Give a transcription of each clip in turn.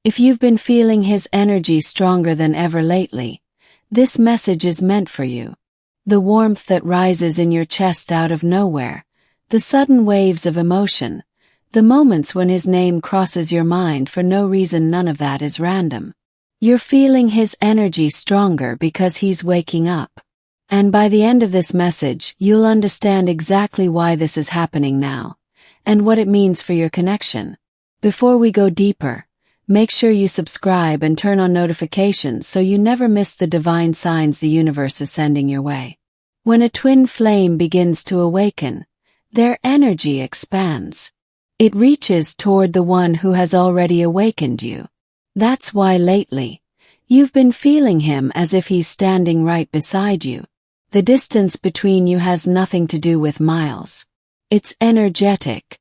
If you've been feeling his energy stronger than ever lately, this message is meant for you. The warmth that rises in your chest out of nowhere, the sudden waves of emotion, the moments when his name crosses your mind for no reason, none of that is random. You're feeling his energy stronger because he's waking up. And by the end of this message, you'll understand exactly why this is happening now, and what it means for your connection. Before we go deeper, make sure you subscribe and turn on notifications so you never miss the divine signs the universe is sending your way. When a twin flame begins to awaken, their energy expands. It reaches toward the one who has already awakened you. That's why lately, you've been feeling him as if he's standing right beside you. The distance between you has nothing to do with miles. It's energetic.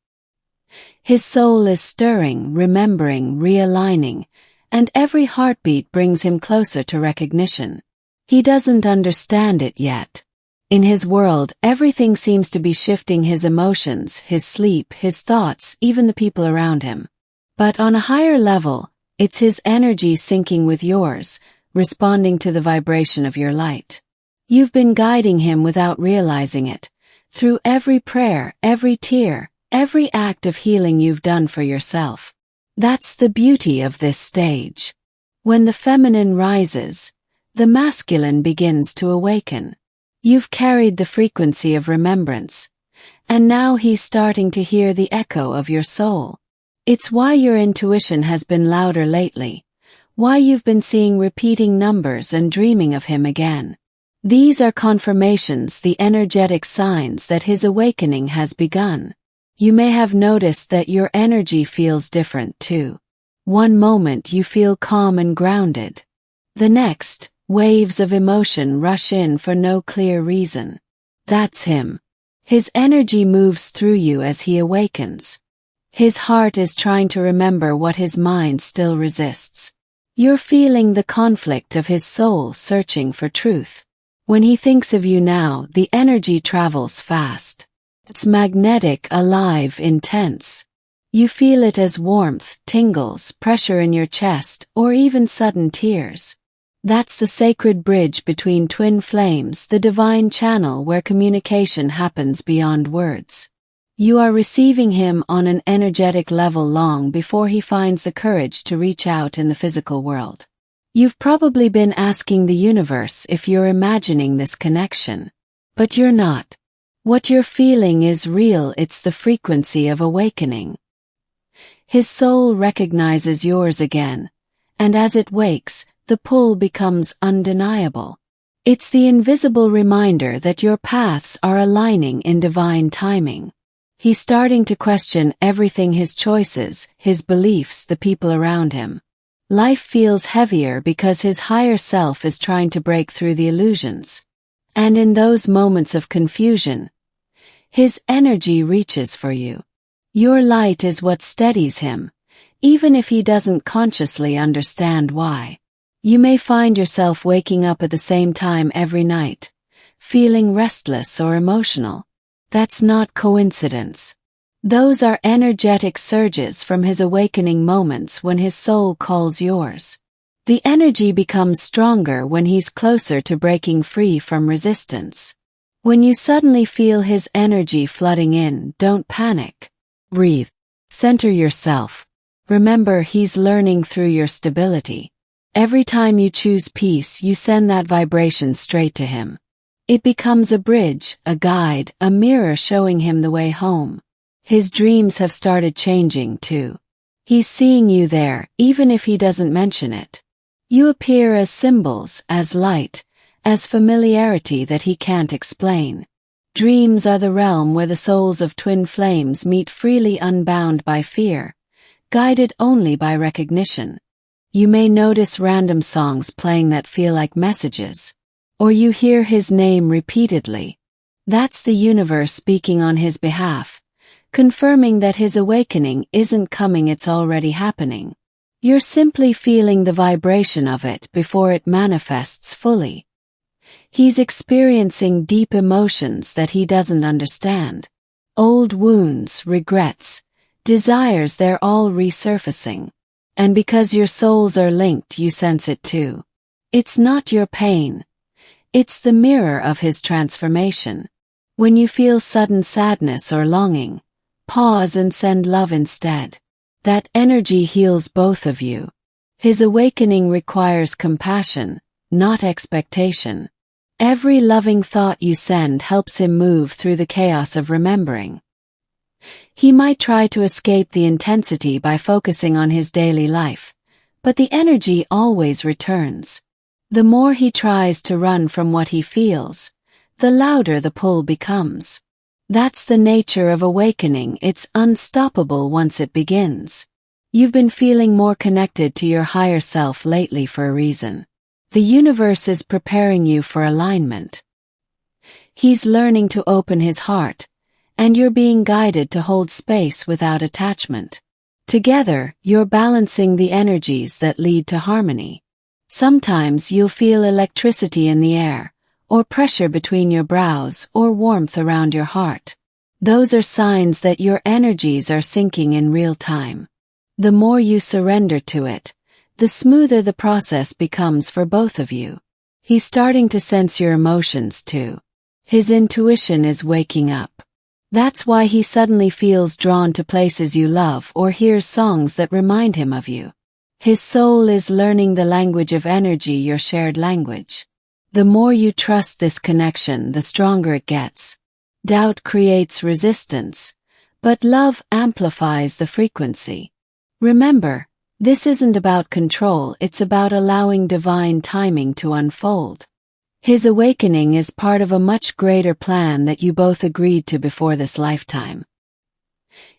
His soul is stirring, remembering, realigning, and every heartbeat brings him closer to recognition. He doesn't understand it yet. In his world, everything seems to be shifting: his emotions, his sleep, his thoughts, even the people around him. But on a higher level, it's his energy syncing with yours, responding to the vibration of your light. You've been guiding him without realizing it, through every prayer, every tear, every act of healing you've done for yourself. That's the beauty of this stage. When the feminine rises, the masculine begins to awaken. You've carried the frequency of remembrance, and now he's starting to hear the echo of your soul. It's why your intuition has been louder lately, why you've been seeing repeating numbers and dreaming of him again. These are confirmations, the energetic signs that his awakening has begun. You may have noticed that your energy feels different too. One moment you feel calm and grounded. The next, waves of emotion rush in for no clear reason. That's him. His energy moves through you as he awakens. His heart is trying to remember what his mind still resists. You're feeling the conflict of his soul searching for truth. When he thinks of you now, the energy travels fast. It's magnetic, alive, intense. You feel it as warmth, tingles, pressure in your chest, or even sudden tears. That's the sacred bridge between twin flames, the divine channel where communication happens beyond words. You are receiving him on an energetic level long before he finds the courage to reach out in the physical world. You've probably been asking the universe if you're imagining this connection. But you're not. What you're feeling is real, it's the frequency of awakening. His soul recognizes yours again, and as it wakes, the pull becomes undeniable. It's the invisible reminder that your paths are aligning in divine timing. He's starting to question everything: his choices, his beliefs, the people around him. Life feels heavier because his higher self is trying to break through the illusions. And in those moments of confusion, his energy reaches for you. Your light is what steadies him, even if he doesn't consciously understand why. You may find yourself waking up at the same time every night, feeling restless or emotional. That's not coincidence. Those are energetic surges from his awakening moments when his soul calls yours. The energy becomes stronger when he's closer to breaking free from resistance. When you suddenly feel his energy flooding in, don't panic. Breathe. Center yourself. Remember, he's learning through your stability. Every time you choose peace, you send that vibration straight to him. It becomes a bridge, a guide, a mirror showing him the way home. His dreams have started changing too. He's seeing you there, even if he doesn't mention it. You appear as symbols, as light, as familiarity that he can't explain. Dreams are the realm where the souls of twin flames meet freely, unbound by fear, guided only by recognition. You may notice random songs playing that feel like messages, or you hear his name repeatedly. That's the universe speaking on his behalf, confirming that his awakening isn't coming, it's already happening. You're simply feeling the vibration of it before it manifests fully. He's experiencing deep emotions that he doesn't understand. Old wounds, regrets, desires, they're all resurfacing. And because your souls are linked, you sense it too. It's not your pain. It's the mirror of his transformation. When you feel sudden sadness or longing, pause and send love instead. That energy heals both of you. His awakening requires compassion, not expectation. Every loving thought you send helps him move through the chaos of remembering. He might try to escape the intensity by focusing on his daily life, but the energy always returns. The more he tries to run from what he feels, the louder the pull becomes. That's the nature of awakening. It's unstoppable once it begins. You've been feeling more connected to your higher self lately for a reason. The universe is preparing you for alignment. He's learning to open his heart, and you're being guided to hold space without attachment. Together, you're balancing the energies that lead to harmony. Sometimes you'll feel electricity in the air, or pressure between your brows, or warmth around your heart. Those are signs that your energies are syncing in real time. The more you surrender to it, the smoother the process becomes for both of you. He's starting to sense your emotions too. His intuition is waking up. That's why he suddenly feels drawn to places you love or hears songs that remind him of you. His soul is learning the language of energy, your shared language. The more you trust this connection, the stronger it gets. Doubt creates resistance, but love amplifies the frequency. Remember, this isn't about control, it's about allowing divine timing to unfold. His awakening is part of a much greater plan that you both agreed to before this lifetime.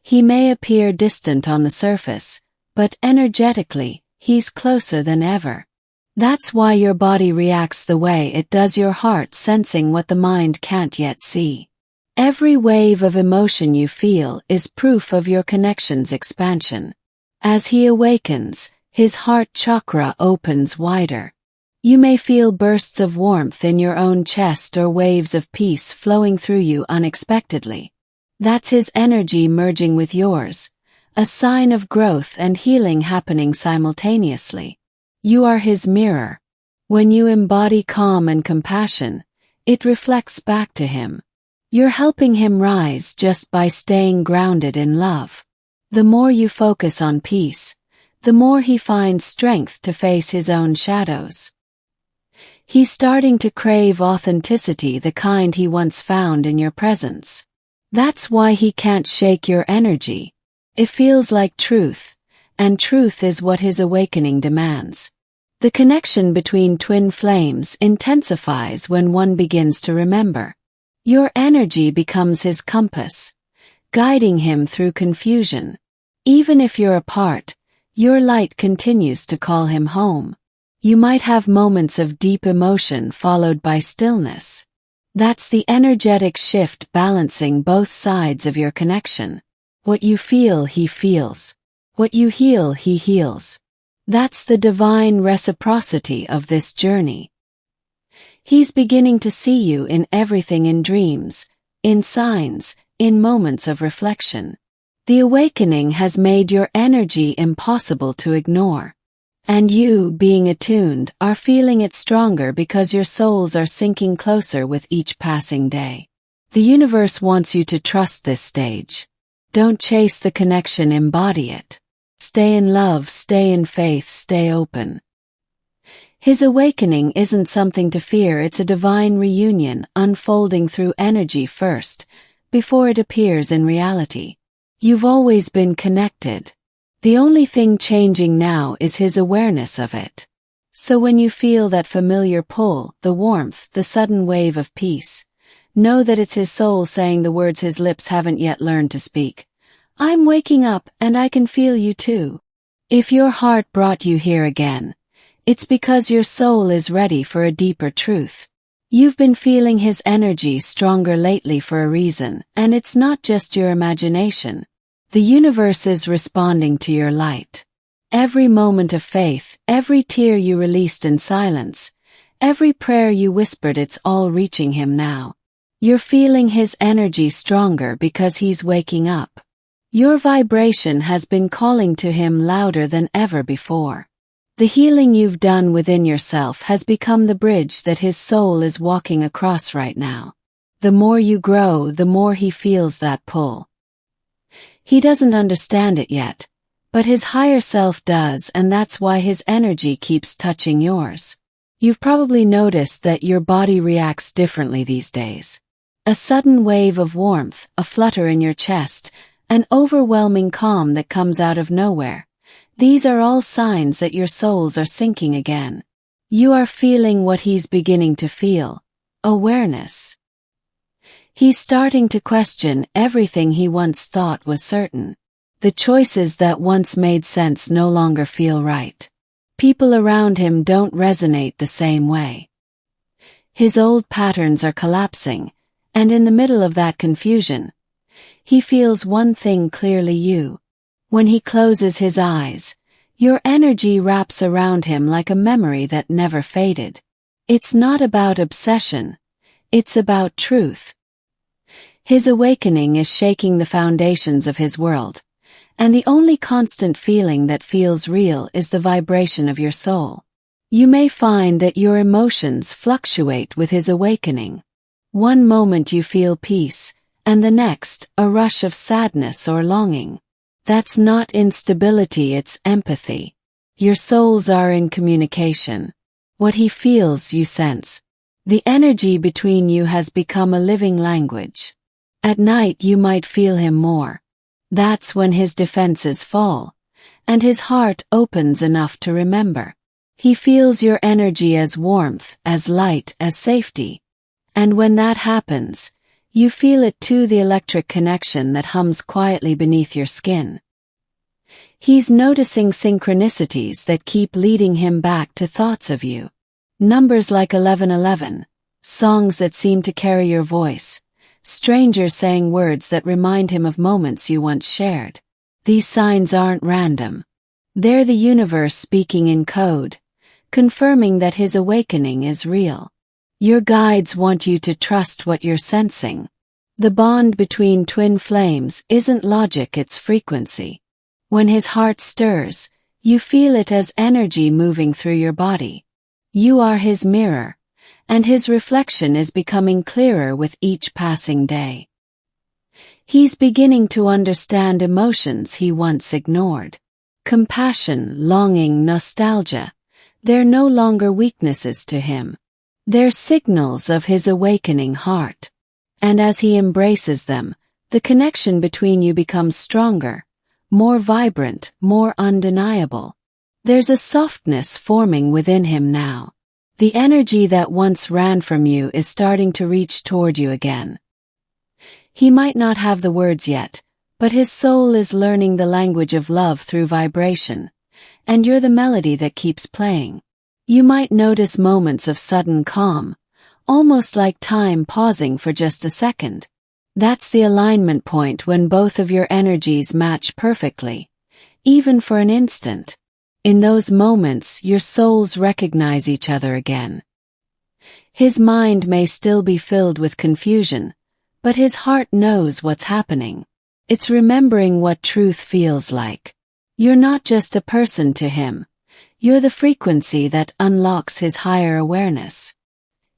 He may appear distant on the surface, but energetically, he's closer than ever. That's why your body reacts the way it does, your heart sensing what the mind can't yet see. Every wave of emotion you feel is proof of your connection's expansion. As he awakens, his heart chakra opens wider. You may feel bursts of warmth in your own chest or waves of peace flowing through you unexpectedly. That's his energy merging with yours, a sign of growth and healing happening simultaneously. You are his mirror. When you embody calm and compassion, it reflects back to him. You're helping him rise just by staying grounded in love. The more you focus on peace, the more he finds strength to face his own shadows. He's starting to crave authenticity, the kind he once found in your presence. That's why he can't shake your energy. It feels like truth, and truth is what his awakening demands. The connection between twin flames intensifies when one begins to remember. Your energy becomes his compass, guiding him through confusion. Even if you're apart, your light continues to call him home. You might have moments of deep emotion followed by stillness. That's the energetic shift balancing both sides of your connection. What you feel, he feels. What you heal, he heals. That's the divine reciprocity of this journey. He's beginning to see you in everything, in dreams, in signs, in moments of reflection. The awakening has made your energy impossible to ignore. And you, being attuned, are feeling it stronger because your souls are sinking closer with each passing day. The universe wants you to trust this stage. Don't chase the connection, embody it. Stay in love, stay in faith, stay open. His awakening isn't something to fear, it's a divine reunion unfolding through energy first, before it appears in reality. You've always been connected. The only thing changing now is his awareness of it. So when you feel that familiar pull, the warmth, the sudden wave of peace, know that it's his soul saying the words his lips haven't yet learned to speak. I'm waking up and I can feel you too. If your heart brought you here again, it's because your soul is ready for a deeper truth. You've been feeling his energy stronger lately for a reason, and it's not just your imagination. The universe is responding to your light. Every moment of faith, every tear you released in silence, every prayer you whispered, it's all reaching him now. You're feeling his energy stronger because he's waking up. Your vibration has been calling to him louder than ever before. The healing you've done within yourself has become the bridge that his soul is walking across right now. The more you grow, the more he feels that pull. He doesn't understand it yet, but his higher self does, and that's why his energy keeps touching yours. You've probably noticed that your body reacts differently these days. A sudden wave of warmth, a flutter in your chest, an overwhelming calm that comes out of nowhere. These are all signs that your souls are syncing again. You are feeling what he's beginning to feel. Awareness. He's starting to question everything he once thought was certain. The choices that once made sense no longer feel right. People around him don't resonate the same way. His old patterns are collapsing, and in the middle of that confusion, he feels one thing clearly: you. When he closes his eyes, your energy wraps around him like a memory that never faded. It's not about obsession, it's about truth. His awakening is shaking the foundations of his world, and the only constant feeling that feels real is the vibration of your soul. You may find that your emotions fluctuate with his awakening. One moment you feel peace, and the next, a rush of sadness or longing. That's not instability, it's empathy. Your souls are in communication. What he feels, you sense. The energy between you has become a living language. At night you might feel him more. That's when his defenses fall, and his heart opens enough to remember. He feels your energy as warmth, as light, as safety. And when that happens, you feel it too, the electric connection that hums quietly beneath your skin. He's noticing synchronicities that keep leading him back to thoughts of you. Numbers like 1111, songs that seem to carry your voice, strangers saying words that remind him of moments you once shared. These signs aren't random. They're the universe speaking in code, confirming that his awakening is real. Your guides want you to trust what you're sensing. The bond between twin flames isn't logic, it's frequency. When his heart stirs, you feel it as energy moving through your body. You are his mirror, and his reflection is becoming clearer with each passing day. He's beginning to understand emotions he once ignored. Compassion, longing, nostalgia. They're no longer weaknesses to him. They're signals of his awakening heart. And as he embraces them, the connection between you becomes stronger, more vibrant, more undeniable. There's a softness forming within him now. The energy that once ran from you is starting to reach toward you again. He might not have the words yet, but his soul is learning the language of love through vibration, and you're the melody that keeps playing. You might notice moments of sudden calm, almost like time pausing for just a second. That's the alignment point when both of your energies match perfectly, even for an instant. In those moments, your souls recognize each other again. His mind may still be filled with confusion, but his heart knows what's happening. It's remembering what truth feels like. You're not just a person to him. You're the frequency that unlocks his higher awareness.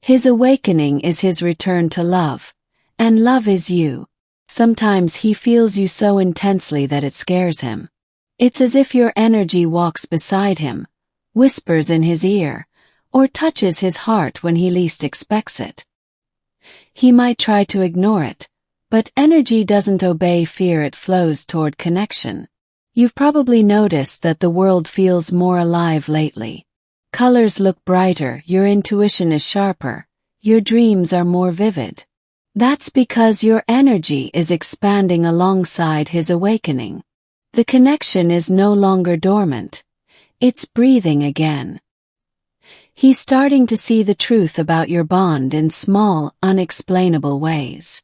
His awakening is his return to love, and love is you. Sometimes he feels you so intensely that it scares him. It's as if your energy walks beside him, whispers in his ear, or touches his heart when he least expects it. He might try to ignore it, but energy doesn't obey fear, it flows toward connection. You've probably noticed that the world feels more alive lately. Colors look brighter, your intuition is sharper, your dreams are more vivid. That's because your energy is expanding alongside his awakening. The connection is no longer dormant. It's breathing again. He's starting to see the truth about your bond in small, unexplainable ways.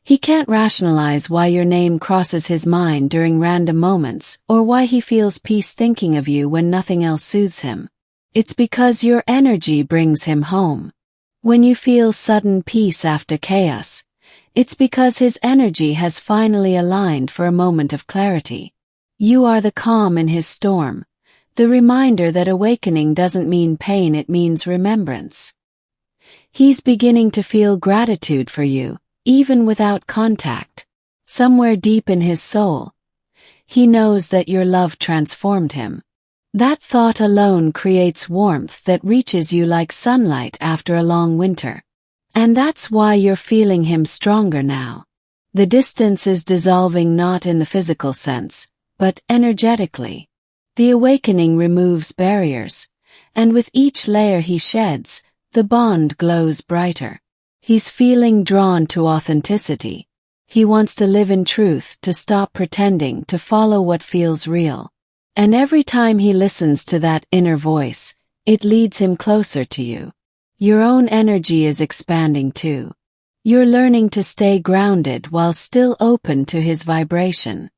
He can't rationalize why your name crosses his mind during random moments, or why he feels peace thinking of you when nothing else soothes him. It's because your energy brings him home. When you feel sudden peace after chaos, It's because his energy has finally aligned for a moment of clarity. You are the calm in his storm, the reminder that awakening doesn't mean pain, it means remembrance. He's beginning to feel gratitude for you, even without contact. Somewhere deep in his soul, he knows that your love transformed him. That thought alone creates warmth that reaches you like sunlight after a long winter. And that's why you're feeling him stronger now. The distance is dissolving not in the physical sense, but energetically. The awakening removes barriers, and with each layer he sheds, the bond glows brighter. He's feeling drawn to authenticity. He wants to live in truth, to stop pretending, to follow what feels real. And every time he listens to that inner voice, it leads him closer to you. Your own energy is expanding too. You're learning to stay grounded while still open to his vibration.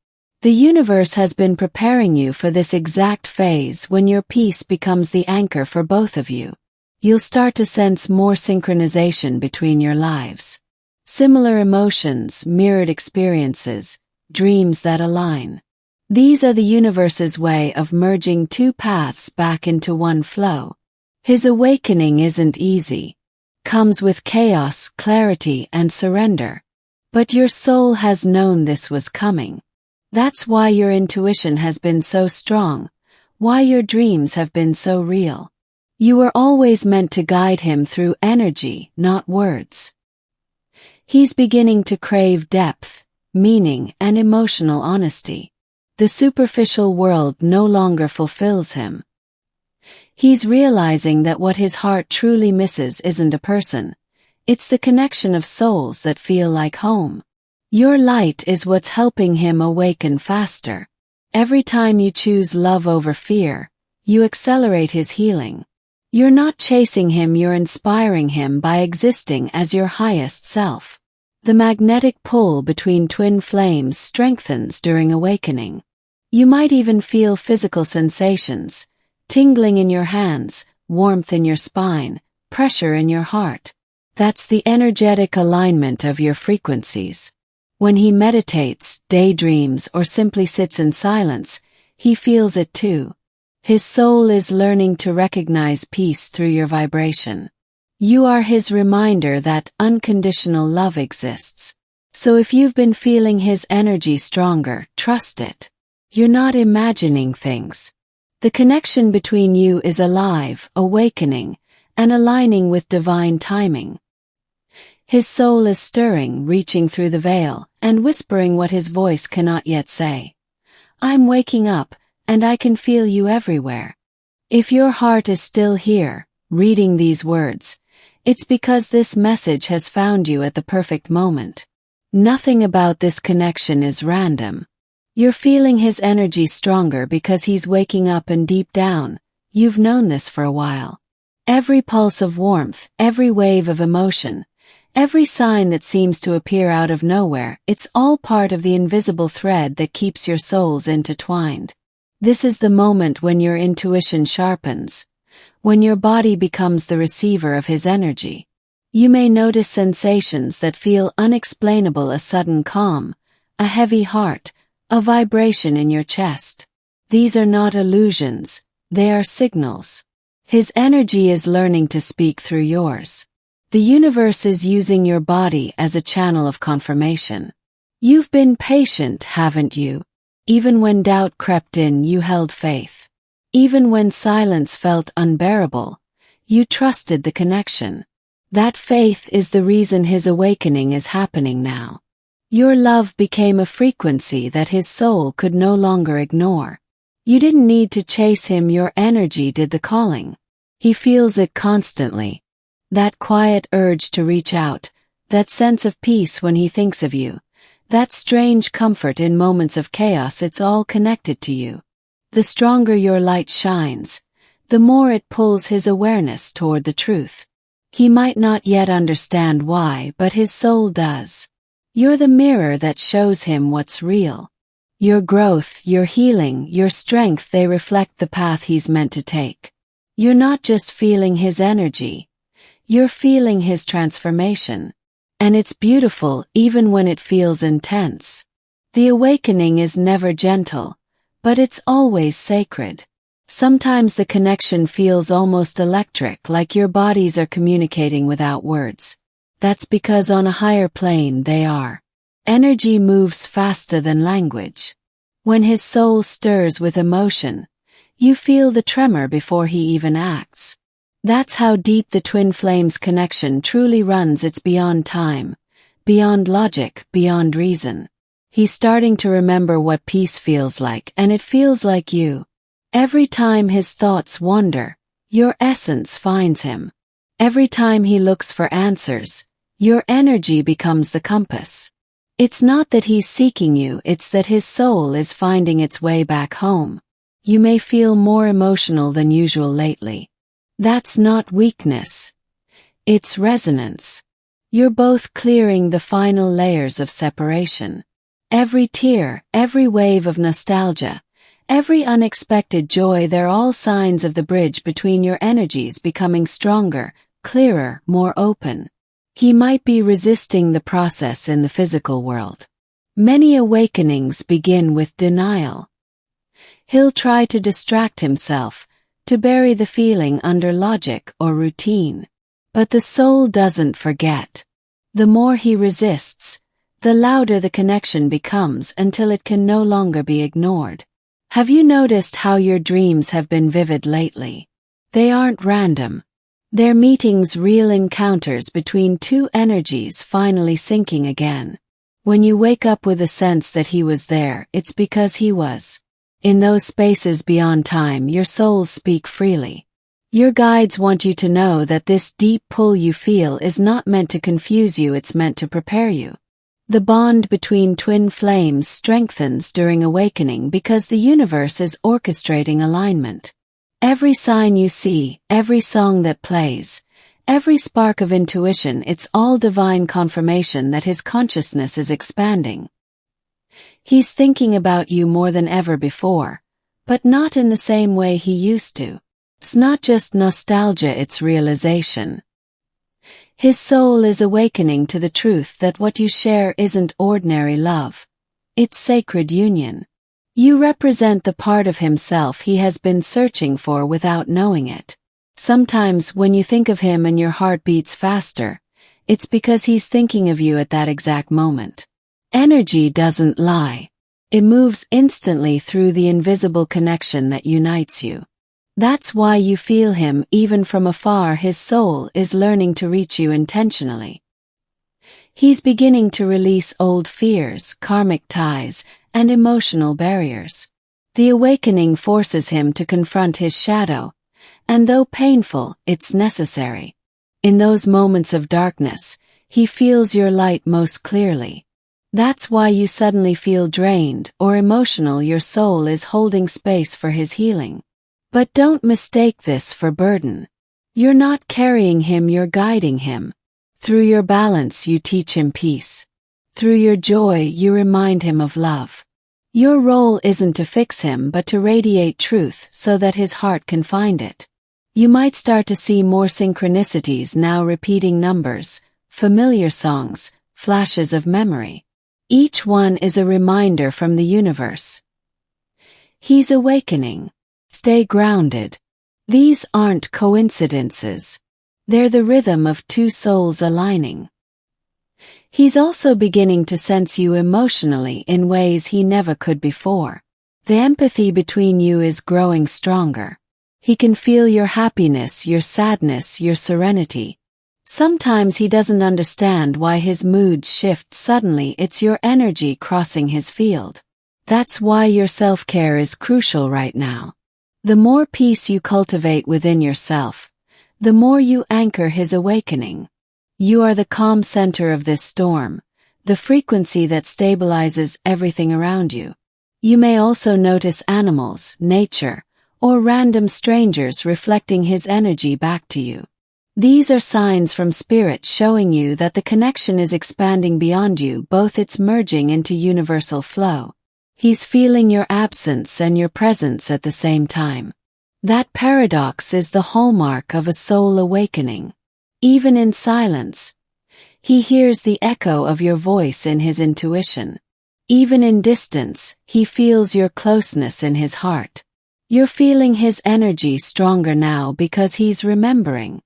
The universe has been preparing you for this exact phase when your peace becomes the anchor for both of you. You'll start to sense more synchronization between your lives. Similar emotions, mirrored experiences, dreams that align. These are the universe's way of merging two paths back into one flow. His awakening isn't easy. Comes with chaos, clarity, and surrender. But your soul has known this was coming. That's why your intuition has been so strong, why your dreams have been so real. You were always meant to guide him through energy, not words. He's beginning to crave depth, meaning, and emotional honesty. The superficial world no longer fulfills him. He's realizing that what his heart truly misses isn't a person. It's the connection of souls that feel like home. Your light is what's helping him awaken faster. Every time you choose love over fear, you accelerate his healing. You're not chasing him, you're inspiring him by existing as your highest self. The magnetic pull between twin flames strengthens during awakening. You might even feel physical sensations, tingling in your hands, warmth in your spine, pressure in your heart. That's the energetic alignment of your frequencies. When he meditates, daydreams, or simply sits in silence, he feels it too. His soul is learning to recognize peace through your vibration. You are his reminder that unconditional love exists. So if you've been feeling his energy stronger, trust it. You're not imagining things. The connection between you is alive, awakening, and aligning with divine timing. His soul is stirring, reaching through the veil, and whispering what his voice cannot yet say. I'm waking up, and I can feel you everywhere. If your heart is still here, reading these words, it's because this message has found you at the perfect moment. Nothing about this connection is random. You're feeling his energy stronger because he's waking up, and deep down, you've known this for a while. Every pulse of warmth, every wave of emotion, every sign that seems to appear out of nowhere, it's all part of the invisible thread that keeps your souls intertwined. This is the moment when your intuition sharpens, when your body becomes the receiver of his energy. You may notice sensations that feel unexplainable, a sudden calm, a heavy heart, a vibration in your chest. These are not illusions, they are signals. His energy is learning to speak through yours. The universe is using your body as a channel of confirmation. You've been patient, haven't you? Even when doubt crept in, you held faith. Even when silence felt unbearable, you trusted the connection. That faith is the reason his awakening is happening now. Your love became a frequency that his soul could no longer ignore. You didn't need to chase him, your energy did the calling. He feels it constantly. That quiet urge to reach out, that sense of peace when he thinks of you, that strange comfort in moments of chaos, it's all connected to you. The stronger your light shines, the more it pulls his awareness toward the truth. He might not yet understand why, but his soul does. You're the mirror that shows him what's real. Your growth, your healing, your strength, they reflect the path he's meant to take. You're not just feeling his energy, you're feeling his transformation. And it's beautiful even when it feels intense. The awakening is never gentle, but it's always sacred. Sometimes the connection feels almost electric, like your bodies are communicating without words. That's because on a higher plane they are. Energy moves faster than language. When his soul stirs with emotion, you feel the tremor before he even acts. That's how deep the twin flames connection truly runs. It's beyond time, beyond logic, beyond reason. He's starting to remember what peace feels like, and it feels like you. Every time his thoughts wander, your essence finds him. Every time he looks for answers, your energy becomes the compass. It's not that he's seeking you, it's that his soul is finding its way back home. You may feel more emotional than usual lately. That's not weakness. It's resonance. You're both clearing the final layers of separation. Every tear, every wave of nostalgia, every unexpected joy, they're all signs of the bridge between your energies becoming stronger, clearer, more open. He might be resisting the process in the physical world. Many awakenings begin with denial. He'll try to distract himself, to bury the feeling under logic or routine. But the soul doesn't forget. The more he resists, the louder the connection becomes until it can no longer be ignored. Have you noticed how your dreams have been vivid lately? They aren't random. They're meetings, real encounters between two energies finally syncing again. When you wake up with a sense that he was there, it's because he was. In those spaces beyond time, your souls speak freely. Your guides want you to know that this deep pull you feel is not meant to confuse you, it's meant to prepare you. The bond between twin flames strengthens during awakening because the universe is orchestrating alignment. Every sign you see, every song that plays, every spark of intuition, it's all divine confirmation that his consciousness is expanding. He's thinking about you more than ever before, but not in the same way he used to. It's not just nostalgia, it's realization. His soul is awakening to the truth that what you share isn't ordinary love. It's sacred union. You represent the part of himself he has been searching for without knowing it. Sometimes when you think of him and your heart beats faster, it's because he's thinking of you at that exact moment. Energy doesn't lie. It moves instantly through the invisible connection that unites you. That's why you feel him even from afar. His soul is learning to reach you intentionally. He's beginning to release old fears, karmic ties, and emotional barriers. The awakening forces him to confront his shadow, and though painful, it's necessary. In those moments of darkness, he feels your light most clearly. That's why you suddenly feel drained or emotional. Your soul is holding space for his healing. But don't mistake this for burden. You're not carrying him, you're guiding him. Through your balance, you teach him peace. Through your joy, you remind him of love. Your role isn't to fix him but to radiate truth so that his heart can find it. You might start to see more synchronicities now, repeating numbers, familiar songs, flashes of memory. Each one is a reminder from the universe. He's awakening. Stay grounded. These aren't coincidences. They're the rhythm of two souls aligning. He's also beginning to sense you emotionally in ways he never could before. The empathy between you is growing stronger. He can feel your happiness, your sadness, your serenity. Sometimes he doesn't understand why his moods shift suddenly. It's your energy crossing his field. That's why your self-care is crucial right now. The more peace you cultivate within yourself, the more you anchor his awakening. You are the calm center of this storm, the frequency that stabilizes everything around you. You may also notice animals, nature, or random strangers reflecting his energy back to you. These are signs from spirit showing you that the connection is expanding beyond you, both it's merging into universal flow. He's feeling your absence and your presence at the same time. That paradox is the hallmark of a soul awakening. Even in silence, He hears the echo of your voice in his intuition. Even in distance, he feels your closeness in his heart. You're feeling his energy stronger now because he's remembering.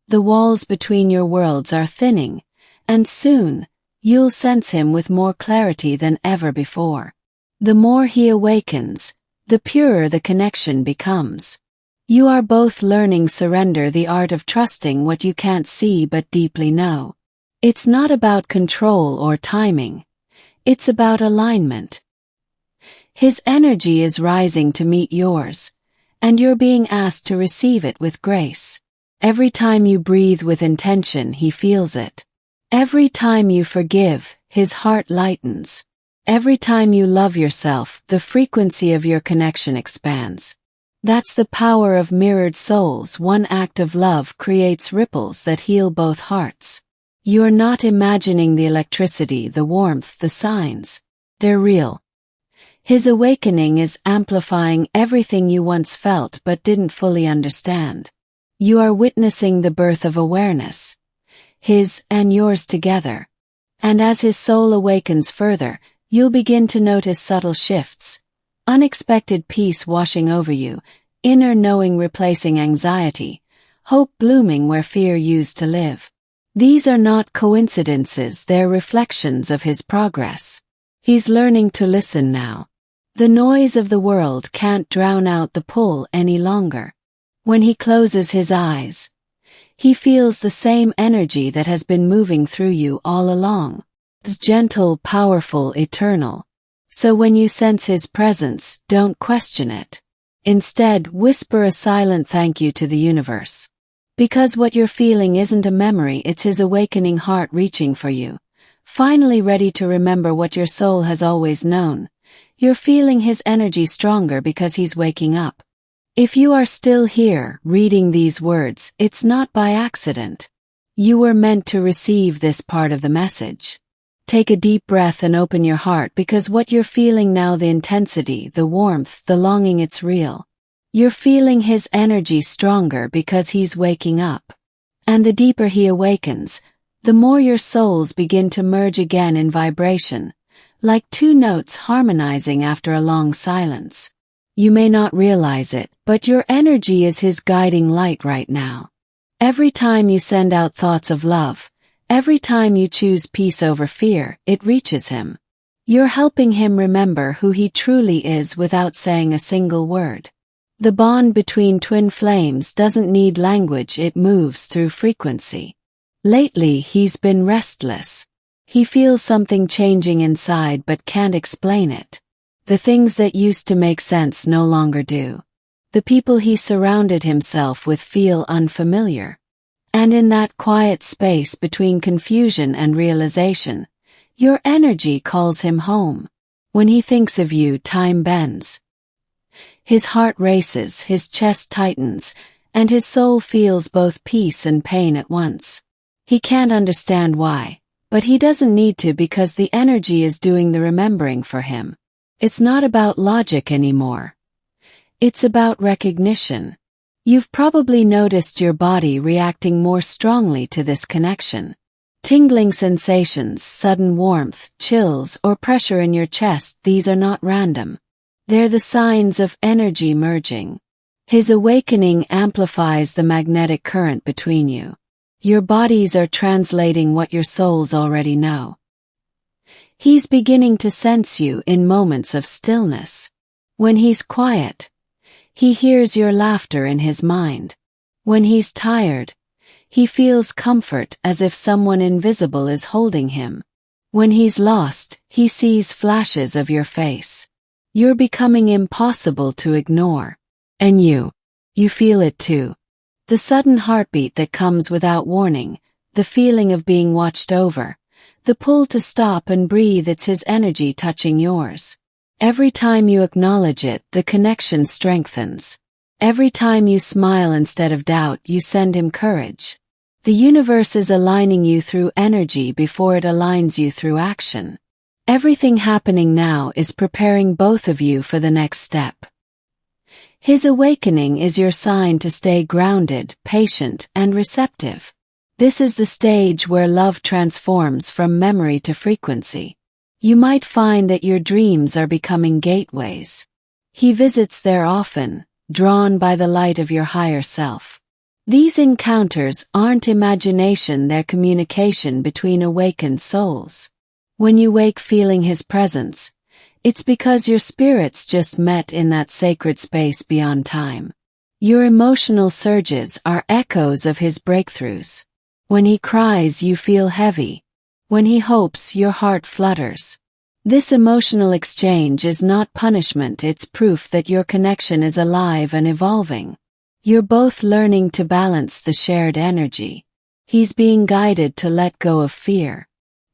The walls between your worlds are thinning, and soon, you'll sense him with more clarity than ever before. The more he awakens, the purer the connection becomes. You are both learning surrender, the art of trusting what you can't see but deeply know. It's not about control or timing. It's about alignment. His energy is rising to meet yours, and you're being asked to receive it with grace. Every time you breathe with intention, he feels it. Every time you forgive, his heart lightens. Every time you love yourself, the frequency of your connection expands. That's the power of mirrored souls. One act of love creates ripples that heal both hearts. You're not imagining the electricity, the warmth, the signs. They're real. His awakening is amplifying everything you once felt but didn't fully understand. You are witnessing the birth of awareness, his and yours together. And as his soul awakens further, you'll begin to notice subtle shifts, unexpected peace washing over you, inner knowing replacing anxiety, hope blooming where fear used to live. These are not coincidences, they're reflections of his progress. He's learning to listen now. The noise of the world can't drown out the pull any longer. When he closes his eyes, he feels the same energy that has been moving through you all along. It's gentle, powerful, eternal. So when you sense his presence, don't question it. Instead, whisper a silent thank you to the universe. Because what you're feeling isn't a memory, it's his awakening heart reaching for you, finally ready to remember what your soul has always known. You're feeling his energy stronger because he's waking up. If you are still here, reading these words, it's not by accident. You were meant to receive this part of the message. Take a deep breath and open your heart, because what you're feeling now, the intensity, the warmth, the longing, it's real. You're feeling his energy stronger because he's waking up. And the deeper he awakens, the more your souls begin to merge again in vibration, like two notes harmonizing after a long silence. You may not realize it, but your energy is his guiding light right now. Every time you send out thoughts of love, every time you choose peace over fear, it reaches him. You're helping him remember who he truly is without saying a single word. The bond between twin flames doesn't need language, it moves through frequency. Lately, he's been restless. He feels something changing inside but can't explain it. The things that used to make sense no longer do. The people he surrounded himself with feel unfamiliar. And in that quiet space between confusion and realization, your energy calls him home. When he thinks of you, time bends. His heart races, his chest tightens, and his soul feels both peace and pain at once. He can't understand why, but he doesn't need to, because the energy is doing the remembering for him. It's not about logic anymore. It's about recognition. You've probably noticed your body reacting more strongly to this connection. Tingling sensations, sudden warmth, chills, or pressure in your chest, these are not random. They're the signs of energy merging. His awakening amplifies the magnetic current between you. Your bodies are translating what your souls already know. He's beginning to sense you in moments of stillness. When he's quiet, he hears your laughter in his mind. When he's tired, he feels comfort as if someone invisible is holding him. When he's lost, he sees flashes of your face. You're becoming impossible to ignore. And you feel it too. The sudden heartbeat that comes without warning, the feeling of being watched over, the pull to stop and breathe, it's his energy touching yours. Every time you acknowledge it, the connection strengthens. Every time you smile instead of doubt, you send him courage. The universe is aligning you through energy before it aligns you through action. Everything happening now is preparing both of you for the next step. His awakening is your sign to stay grounded, patient, and receptive. This is the stage where love transforms from memory to frequency. You might find that your dreams are becoming gateways. He visits there often, drawn by the light of your higher self. These encounters aren't imagination, they're communication between awakened souls. When you wake feeling his presence, it's because your spirits just met in that sacred space beyond time. Your emotional surges are echoes of his breakthroughs. When he cries, you feel heavy. When he hopes, your heart flutters. This emotional exchange is not punishment, it's proof that your connection is alive and evolving. You're both learning to balance the shared energy. He's being guided to let go of fear.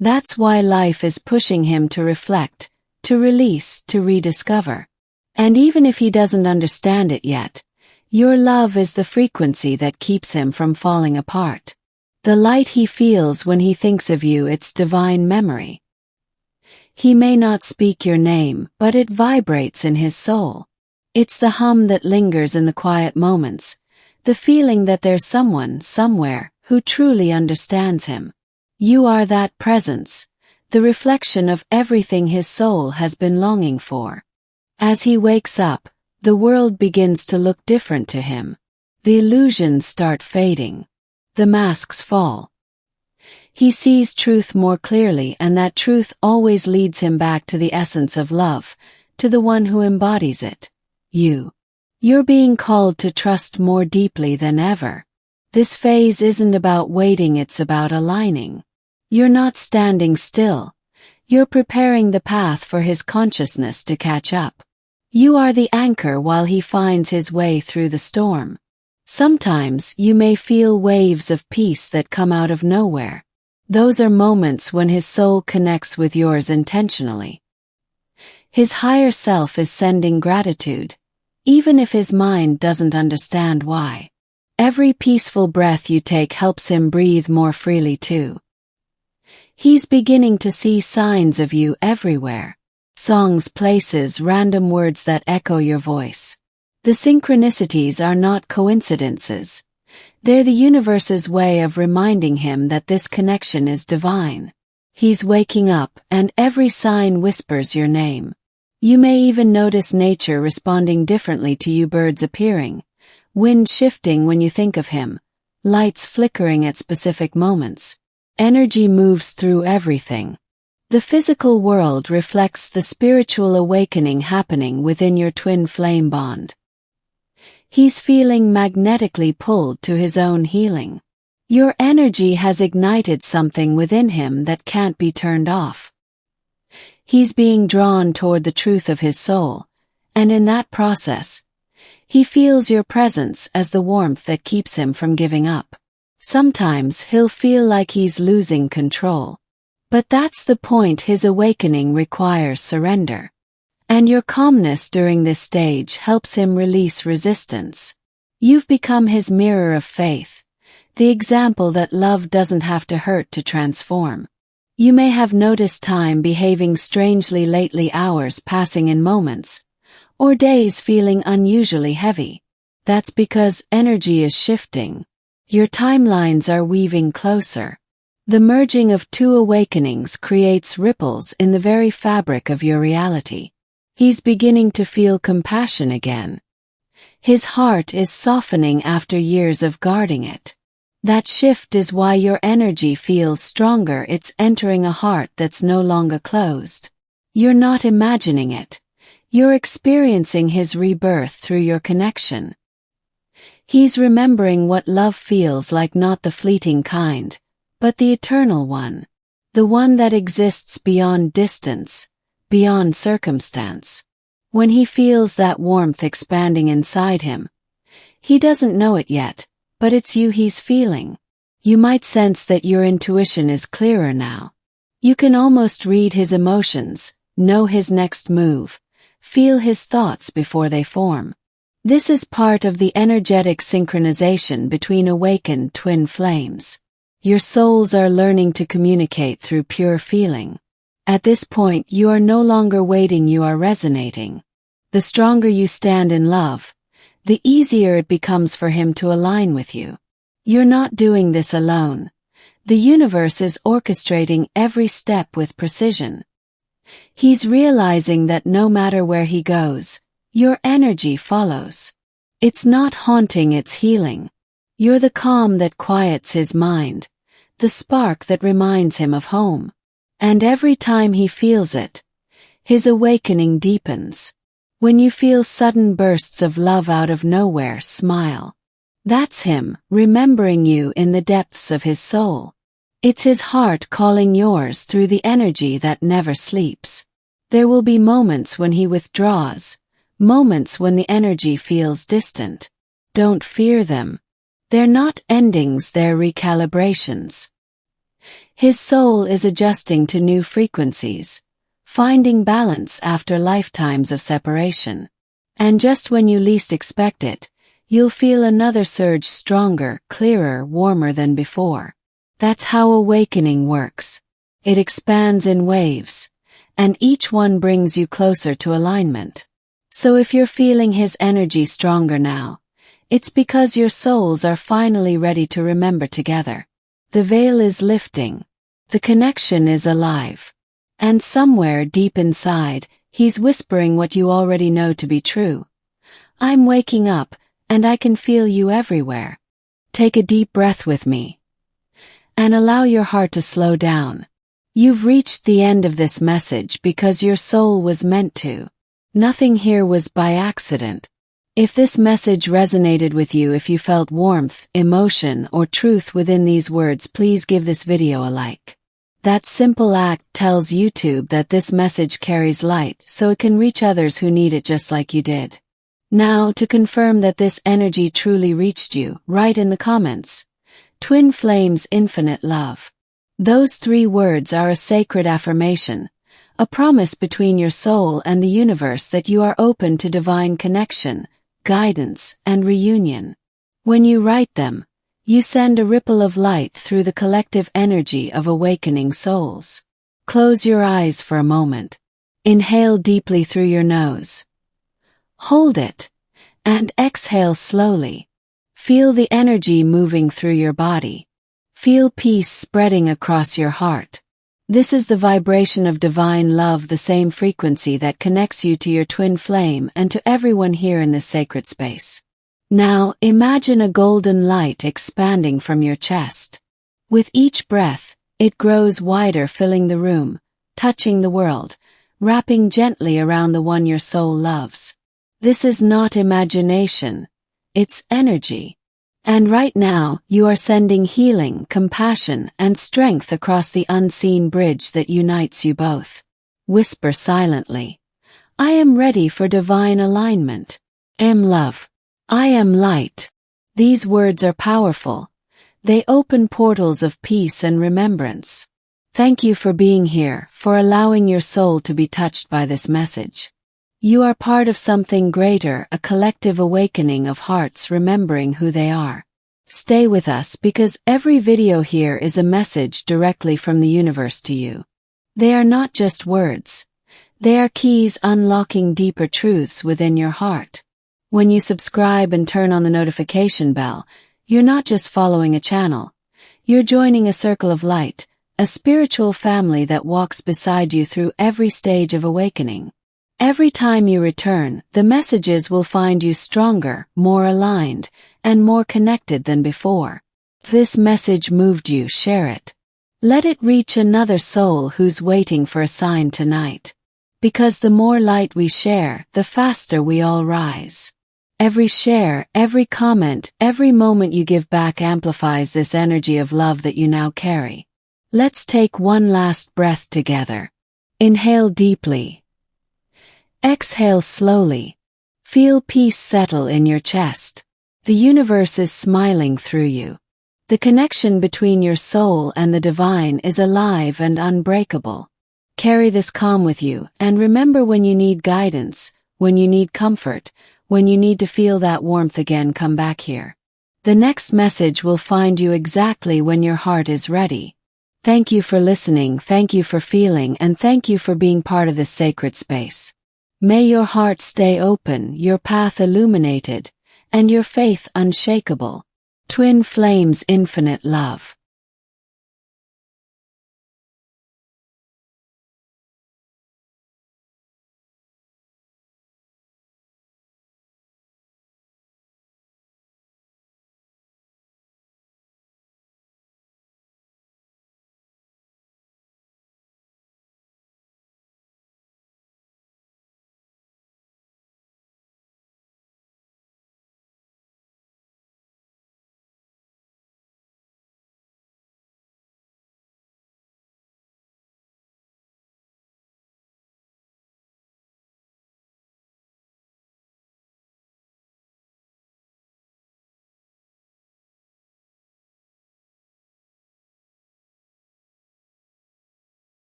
That's why life is pushing him to reflect, to release, to rediscover. And even if he doesn't understand it yet, your love is the frequency that keeps him from falling apart. The light he feels when he thinks of you, it's divine memory. He may not speak your name, but it vibrates in his soul. It's the hum that lingers in the quiet moments, the feeling that there's someone, somewhere, who truly understands him. You are that presence, the reflection of everything his soul has been longing for. As he wakes up, the world begins to look different to him. The illusions start fading. The masks fall. He sees truth more clearly, and that truth always leads him back to the essence of love, to the one who embodies it. You. You're being called to trust more deeply than ever. This phase isn't about waiting, it's about aligning. You're not standing still. You're preparing the path for his consciousness to catch up. You are the anchor while he finds his way through the storm. Sometimes you may feel waves of peace that come out of nowhere. Those are moments when his soul connects with yours intentionally. His higher self is sending gratitude, even if his mind doesn't understand why. Every peaceful breath you take helps him breathe more freely too. He's beginning to see signs of you everywhere. Songs, places, random words that echo your voice. The synchronicities are not coincidences. They're the universe's way of reminding him that this connection is divine. He's waking up, and every sign whispers your name. You may even notice nature responding differently to you, birds appearing, wind shifting when you think of him, lights flickering at specific moments. Energy moves through everything. The physical world reflects the spiritual awakening happening within your twin flame bond. He's feeling magnetically pulled to his own healing. Your energy has ignited something within him that can't be turned off. He's being drawn toward the truth of his soul, and in that process, he feels your presence as the warmth that keeps him from giving up. Sometimes he'll feel like he's losing control. But that's the point. His awakening requires surrender. And your calmness during this stage helps him release resistance. You've become his mirror of faith, the example that love doesn't have to hurt to transform. You may have noticed time behaving strangely lately, hours passing in moments, or days feeling unusually heavy. That's because energy is shifting. Your timelines are weaving closer. The merging of two awakenings creates ripples in the very fabric of your reality. He's beginning to feel compassion again. His heart is softening after years of guarding it. That shift is why your energy feels stronger. It's entering a heart that's no longer closed. You're not imagining it. You're experiencing his rebirth through your connection. He's remembering what love feels like, not the fleeting kind, but the eternal one. The one that exists beyond distance, beyond circumstance. When he feels that warmth expanding inside him, he doesn't know it yet, but it's you he's feeling. You might sense that your intuition is clearer now. You can almost read his emotions, know his next move, feel his thoughts before they form. This is part of the energetic synchronization between awakened twin flames. Your souls are learning to communicate through pure feeling. At this point, you are no longer waiting, you are resonating. The stronger you stand in love, the easier it becomes for him to align with you. You're not doing this alone. The universe is orchestrating every step with precision. He's realizing that no matter where he goes, your energy follows. It's not haunting, it's healing. You're the calm that quiets his mind, the spark that reminds him of home. And every time he feels it, his awakening deepens. When you feel sudden bursts of love out of nowhere, smile. That's him, remembering you in the depths of his soul. It's his heart calling yours through the energy that never sleeps. There will be moments when he withdraws, moments when the energy feels distant. Don't fear them. They're not endings, they're recalibrations. His soul is adjusting to new frequencies, finding balance after lifetimes of separation. And just when you least expect it, you'll feel another surge, stronger, clearer, warmer than before. That's how awakening works. It expands in waves, and each one brings you closer to alignment. So if you're feeling his energy stronger now, it's because your souls are finally ready to remember together. The veil is lifting. The connection is alive. And somewhere deep inside, he's whispering what you already know to be true. I'm waking up, and I can feel you everywhere. Take a deep breath with me. And allow your heart to slow down. You've reached the end of this message because your soul was meant to. Nothing here was by accident. If this message resonated with you, if you felt warmth, emotion, or truth within these words, please give this video a like. That simple act tells YouTube that this message carries light, so it can reach others who need it just like you did. Now, to confirm that this energy truly reached you, write in the comments, Twin Flames, Infinite Love. Those 3 words are a sacred affirmation, a promise between your soul and the universe that you are open to divine connection, guidance, and reunion. When you write them, you send a ripple of light through the collective energy of awakening souls. Close your eyes for a moment. Inhale deeply through your nose. Hold it, and exhale slowly. Feel the energy moving through your body. Feel peace spreading across your heart. This is the vibration of divine love, the same frequency that connects you to your twin flame and to everyone here in this sacred space. Now, imagine a golden light expanding from your chest. With each breath, it grows wider, filling the room, touching the world, wrapping gently around the one your soul loves. This is not imagination, it's energy. And right now, you are sending healing, compassion, and strength across the unseen bridge that unites you both. Whisper silently, I am ready for divine alignment. I am love. I am light. These words are powerful. They open portals of peace and remembrance. Thank you for being here, for allowing your soul to be touched by this message. You are part of something greater, a collective awakening of hearts remembering who they are. Stay with us because every video here is a message directly from the universe to you. They are not just words. They are keys unlocking deeper truths within your heart. When you subscribe and turn on the notification bell, you're not just following a channel. You're joining a circle of light, a spiritual family that walks beside you through every stage of awakening. Every time you return, the messages will find you stronger, more aligned, and more connected than before. If this message moved you, share it. Let it reach another soul who's waiting for a sign tonight. Because the more light we share, the faster we all rise. Every share, every comment, every moment you give back amplifies this energy of love that you now carry. Let's take one last breath together. Inhale deeply. Exhale slowly. Feel peace settle in your chest. The universe is smiling through you. The connection between your soul and the divine is alive and unbreakable. Carry this calm with you, and remember, when you need guidance, when you need comfort, when you need to feel that warmth again, come back here. The next message will find you exactly when your heart is ready. Thank you for listening, thank you for feeling, and thank you for being part of this sacred space. May your heart stay open, your path illuminated, and your faith unshakable. Twin Flames, Infinite Love.